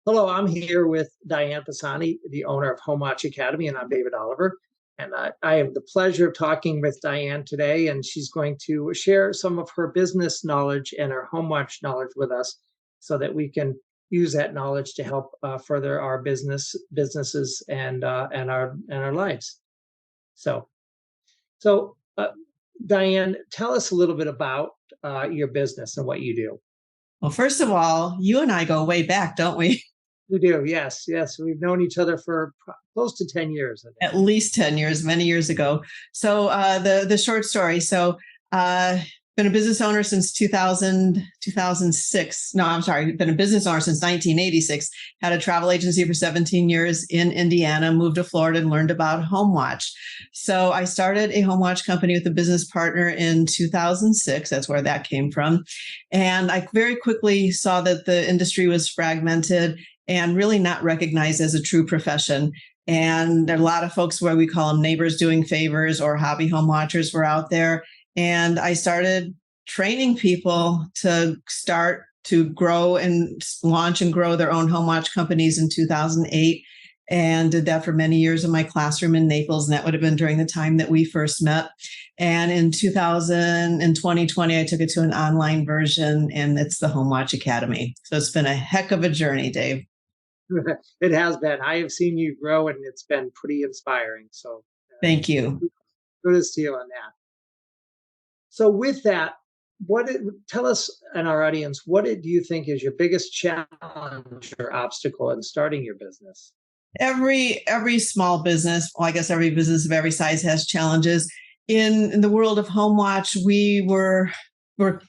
Hello, I'm here with Diane Pisani, the owner of Home Watch Academy, and I'm David Oliver. And I have the pleasure of talking with Diane today, and she's going to share some of her business knowledge and her home watch knowledge with us so that we can use that knowledge to help further our businesses and our lives. So, so Diane, tell us a little bit about your business and what you do. Well, first of all, you and I go way back, don't we? We do, yes, yes. We've known each other for close to 10 years, I think. At least 10 years, many years ago. So the short story. So been a business owner since 2006. No, I'm sorry. Been a business owner since 1986. Had a travel agency for 17 years in Indiana, moved to Florida and learned about home watch. So I started a home watch company with a business partner in 2006. That's where that came from. And I very quickly saw that the industry was fragmented and really not recognized as a true profession. And there are a lot of folks where we call them neighbors doing favors or hobby home watchers were out there. And I started training people to start to grow and launch and grow their own home watch companies in 2008, and did that for many years in my classroom in Naples. And that would have been during the time that we first met. And in 2020, I took it to an online version, and it's the Home Watch Academy. So it's been a heck of a journey, Dave. It has been. I have seen you grow, and it's been pretty inspiring. So Thank you. kudos to you on that. So with that, tell us and our audience, do you think is your biggest challenge or obstacle in starting your business? Every small business, well, I guess every business of every size has challenges. In the world of home watch, we're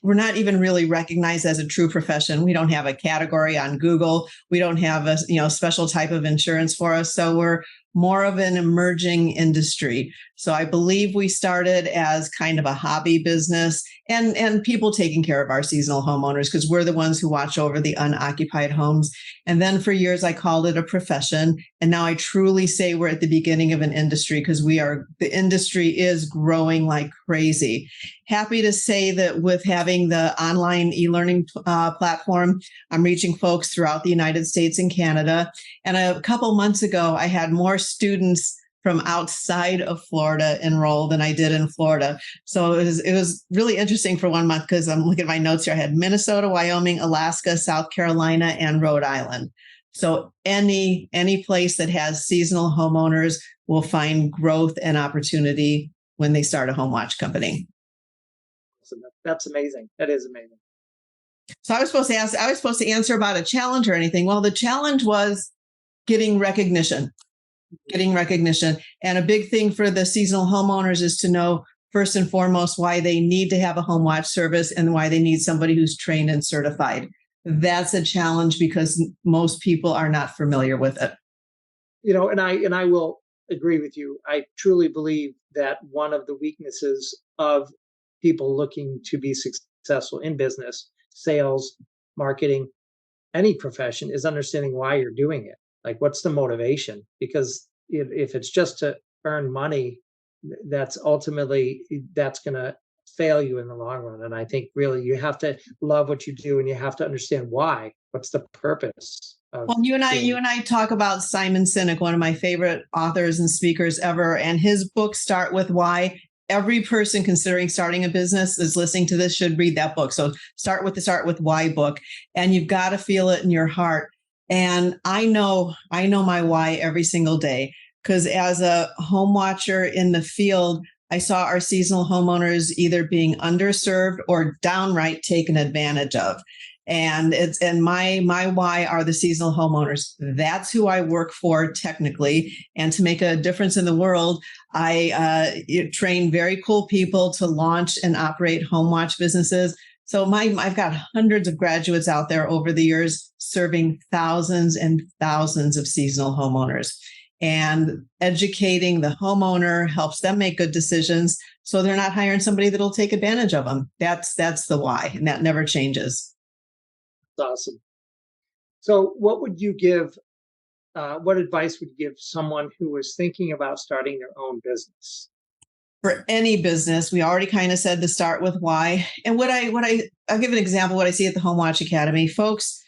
not even really recognized as a true profession. We don't have a category on Google. We don't have a special type of insurance for us. So we're more of an emerging industry. So I believe we started as kind of a hobby business and people taking care of our seasonal homeowners because we're the ones who watch over the unoccupied homes. And then for years, I called it a profession. And now I truly say we're at the beginning of an industry because the industry is growing like crazy. Happy to say that with having the online e-learning platform, I'm reaching folks throughout the United States and Canada. And a couple months ago, I had more students from outside of Florida enrolled than I did in Florida. So it was really interesting for 1 month because I'm looking at my notes here. I had Minnesota, Wyoming, Alaska, South Carolina, and Rhode Island. So any place that has seasonal homeowners will find growth and opportunity when they start a home watch company. That's amazing. That is amazing. So I was supposed to answer about a challenge or anything. Well, the challenge was getting recognition. And a big thing for the seasonal homeowners is to know, first and foremost, why they need to have a home watch service and why they need somebody who's trained and certified. That's a challenge because most people are not familiar with it. And I will agree with you. I truly believe that one of the weaknesses of people looking to be successful in business, sales, marketing, any profession is understanding why you're doing it. Like, what's the motivation? Because if it's just to earn money, that's going to fail you in the long run. And I think really you have to love what you do, and you have to understand why. What's the purpose? Well, you and I talk about Simon Sinek, one of my favorite authors and speakers ever, and his books start with why. Every person considering starting a business is listening to this should read that book. So start with why book, and you've got to feel it in your heart. And I know my why every single day, because as a home watcher in the field, I saw our seasonal homeowners either being underserved or downright taken advantage of. And my why are the seasonal homeowners. That's who I work for technically. And to make a difference in the world, I train very cool people to launch and operate home watch businesses. So I've got hundreds of graduates out there over the years serving thousands and thousands of seasonal homeowners. And educating the homeowner helps them make good decisions so they're not hiring somebody that'll take advantage of them. That's the why, and that never changes. Awesome. So what advice would you give someone who was thinking about starting their own business? For any business, we already kind of said to start with why. And I'll give an example, what I see at the Home Watch Academy. Folks,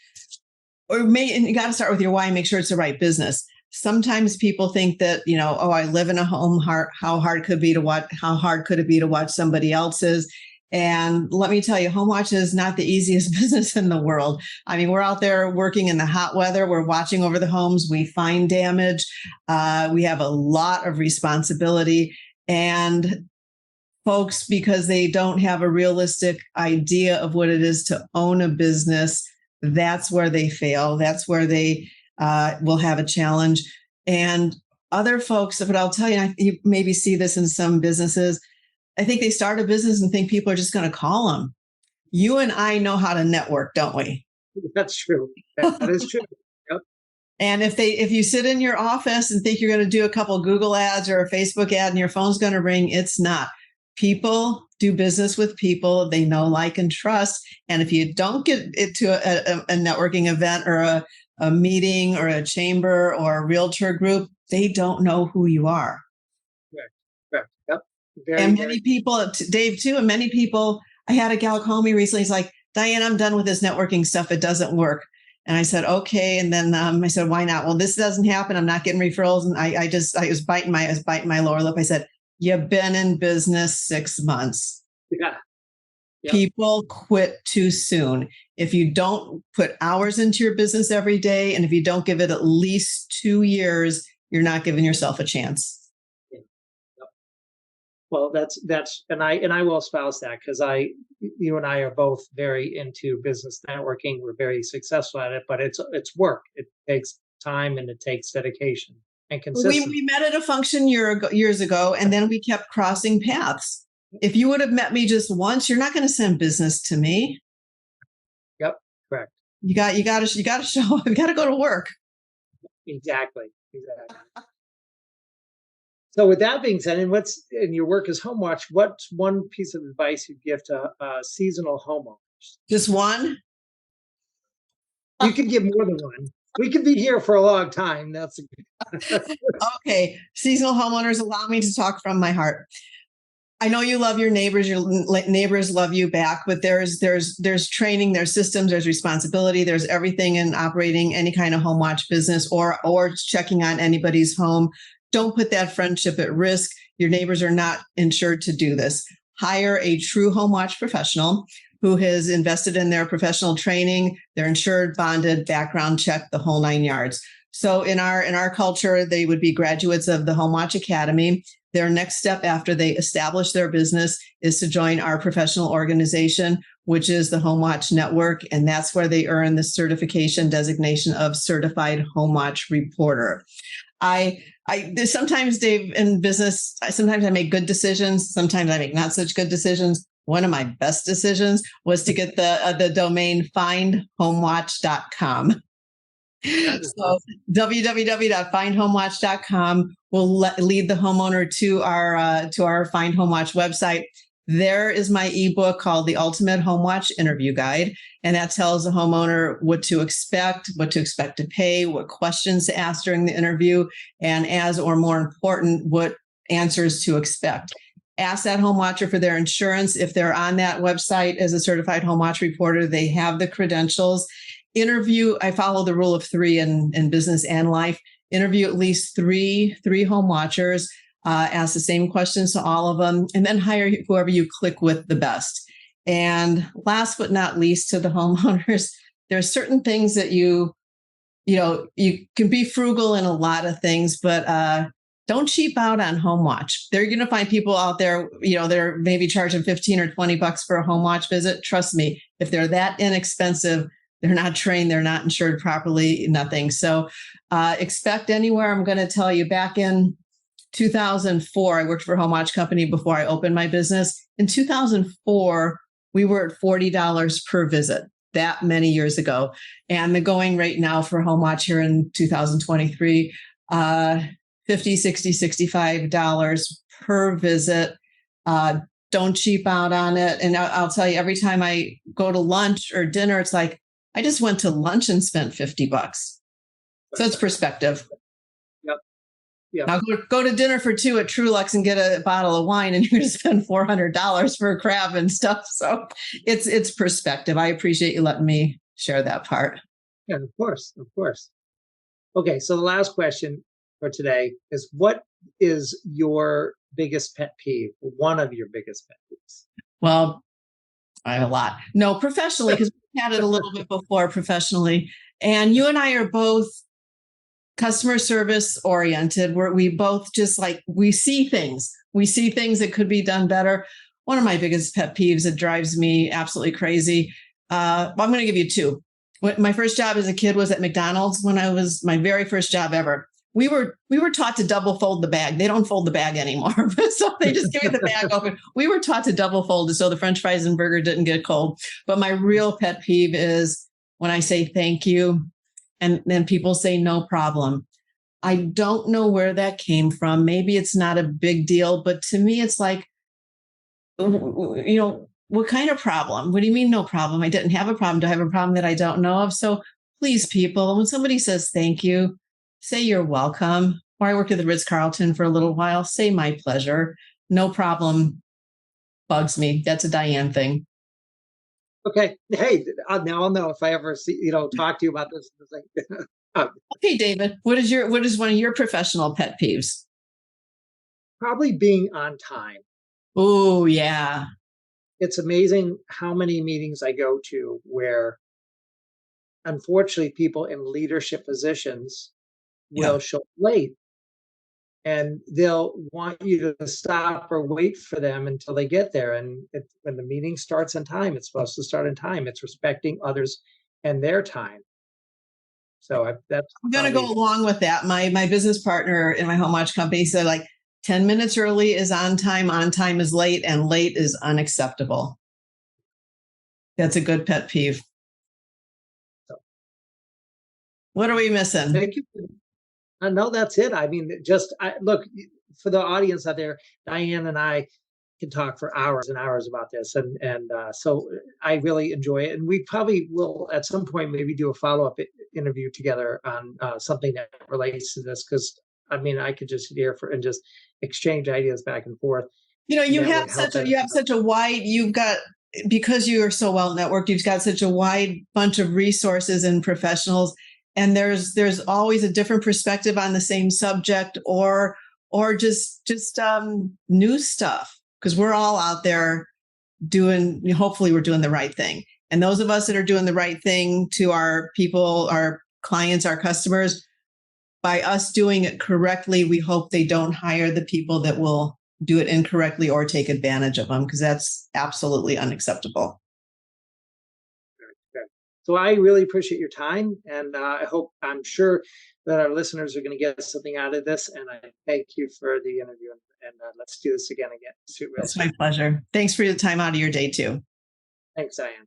and you got to start with your why and make sure it's the right business. Sometimes people think that, oh, I live in a home. How hard could it be to watch somebody else's? And let me tell you, home watch is not the easiest business in the world. I mean, we're out there working in the hot weather. We're watching over the homes. We find damage. We have a lot of responsibility. And folks, because they don't have a realistic idea of what it is to own a business, that's where they fail. That's where they will have a challenge. And other folks, but I'll tell you, you maybe see this in some businesses. I think they start a business and think people are just going to call them. You and I know how to network, don't we? That's true. That is true. Yep. And if you sit in your office and think you're going to do a couple Google ads or a Facebook ad and your phone's going to ring, it's not. People do business with people they know, like, and trust. And if you don't get it to a networking event or a meeting or a chamber or a realtor group, they don't know who you are. Correct. Yep. Many people, Dave too, and many people, I had a gal call me recently. He's like, Diane, I'm done with this networking stuff. It doesn't work. And I said, okay. And then I said, why not? Well, this doesn't happen. I'm not getting referrals. And I was biting my lower lip. I said, you've been in business 6 months. Yeah. Yep. People quit too soon. If you don't put hours into your business every day, and if you don't give it at least 2 years, you're not giving yourself a chance. Well, that's and I will espouse that, because you and I are both very into business networking. We're very successful at it, but it's work. It takes time and it takes dedication and consistency. We met at a function years ago, and then we kept crossing paths. If you would have met me just once, you're not going to send business to me. Yep, correct. You got to show. You got to go to work. Exactly. So with that being said, and your work as home watch, what's one piece of advice you'd give to seasonal homeowners? Just one? You could give more than one. We could be here for a long time. That's okay. Seasonal homeowners, allow me to talk from my heart. I know you love your neighbors. Your neighbors love you back, but there's training, there's systems, there's responsibility, there's everything in operating any kind of home watch business or checking on anybody's home. Don't put that friendship at risk. Your neighbors are not insured to do this. Hire a true home watch professional who has invested in their professional training. They're insured, bonded, background checked, the whole 9 yards. So in our culture, they would be graduates of the Home Watch Academy. Their next step after they establish their business is to join our professional organization, which is the Home Watch Network. And that's where they earn the certification designation of Certified Home Watch Reporter. There's sometimes, Dave, in business, sometimes I make good decisions. Sometimes I make not such good decisions. One of my best decisions was to get the domain findhomewatch.com. So www.findhomewatch.com will lead the homeowner to our Find Home Watch website. There is my ebook called The Ultimate Home Watch Interview Guide. And that tells the homeowner what to expect to pay, what questions to ask during the interview, and more important, what answers to expect. Ask that home watcher for their insurance. If they're on that website as a certified home watch reporter, they have the credentials. Interview, I follow the rule of 3 in business and life. Interview at least three home watchers. Ask the same questions to all of them, and then hire whoever you click with the best. And last but not least, to the homeowners, there are certain things that you can be frugal in a lot of things, but don't cheap out on home watch. They're going to find people out there, they're maybe charging $15 or $20 for a home watch visit. Trust me, if they're that inexpensive, they're not trained, they're not insured properly, nothing. So expect anywhere. I'm going to tell you, back in 2004, I worked for a home watch company before I opened my business. In 2004, we were at $40 per visit, that many years ago. And the going rate now for home watch here in 2023, $50, $60, $65 per visit. Don't cheap out on it. And I'll tell you, every time I go to lunch or dinner, it's like, I just went to lunch and spent $50. So it's perspective. Yep. Now go to dinner for 2 at Trulux and get a bottle of wine, and you're going to spend $400 for a crab and stuff. So it's perspective. I appreciate you letting me share that part. Yeah, of course, of course. Okay, so the last question for today is, what is your biggest pet peeve? One of your biggest pet peeves? Well, I have a lot. No, professionally, because we had it a little bit before professionally. And you and I are both customer service oriented, where we both just like, we see things. We see things that could be done better. One of my biggest pet peeves that drives me absolutely crazy. I'm going to give you two. My first job as a kid was at McDonald's when I was my very first job ever. We were taught to double fold the bag. They don't fold the bag anymore. So they just give you the bag open. We were taught to double fold it so the French fries and burger didn't get cold. But my real pet peeve is when I say thank you and then people say no problem. I don't know where that came from. Maybe it's not a big deal, but to me, it's like, what kind of problem? What do you mean no problem? I didn't have a problem. Do I have a problem that I don't know of? So please, people, when somebody says thank you, say you're welcome. Or I worked at the Ritz-Carlton for a little while. Say my pleasure. No problem bugs me. That's a Diane thing. Okay. Hey, now I'll know if I ever talk to you about this. It's like, Okay, David, what is one of your professional pet peeves? probably being on time. Oh, yeah. It's amazing how many meetings I go to where, unfortunately, people in leadership positions will Yeah. show up late, and they'll want you to stop or wait for them until they get there. And when the meeting starts on time, it's supposed to start on time. It's respecting others and their time. So that's I'm going to go probably along with that. My business partner in my home watch company said like 10 minutes early is on time is late, and late is unacceptable. That's a good pet peeve. so. What are we missing? Thank you. No, that's it. I mean, look, for the audience out there, Diane and I can talk for hours and hours about this, and so I really enjoy it. And we probably will at some point maybe do a follow-up interview together on something that relates to this, because I mean, I could just sit here and just exchange ideas back and forth. You have such a wide, because you are so well networked, you've got such a wide bunch of resources and professionals, and there's always a different perspective on the same subject, or just new stuff, because we're all out there hopefully we're doing the right thing. And those of us that are doing the right thing to our people, our clients, our customers, by us doing it correctly, we hope they don't hire the people that will do it incorrectly or take advantage of them, because that's absolutely unacceptable. So I really appreciate your time, and I'm sure that our listeners are going to get something out of this. And I thank you for the interview, and let's do this again. It's my pleasure. Thanks for your time out of your day too. Thanks, Diane.